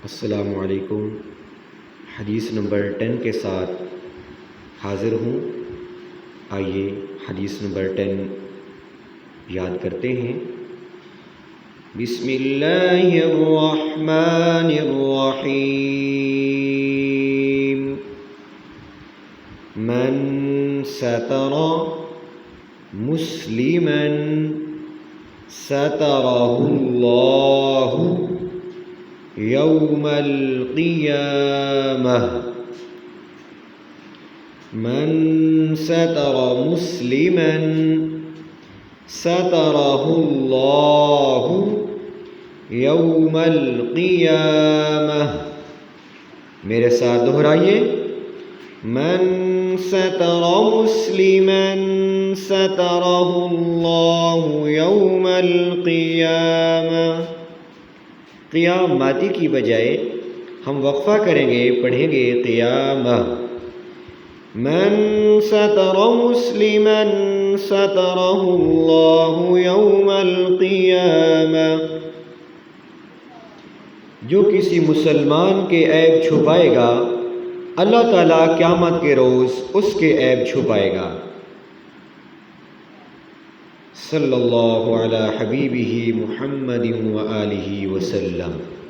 السلام علیکم۔ حدیث نمبر 10 کے ساتھ حاضر ہوں۔ آئیے حدیث نمبر 10 یاد کرتے ہیں۔ بسم اللہ الرحمن الرحیم۔ من ستر مسلما سترہ اللہ یوم القیامہ۔ من ستر مسلما سترہ اللہ یوم القیامہ۔ میرے ساتھ دہرائیے۔ من ستر مسلما سترہ اللہ یوم القیامہ۔ قیام ماتی کی بجائے ہم وقفہ کریں گے، پڑھیں گے قیامہ۔ من ستر مسلما سترہ اللہ یوم القیامہ۔ جو کسی مسلمان کے عیب چھپائے گا، اللہ تعالیٰ قیامت کے روز اس کے عیب چھپائے گا۔ صلی اللہ علی حبیبہ محمد و آلہ وسلم۔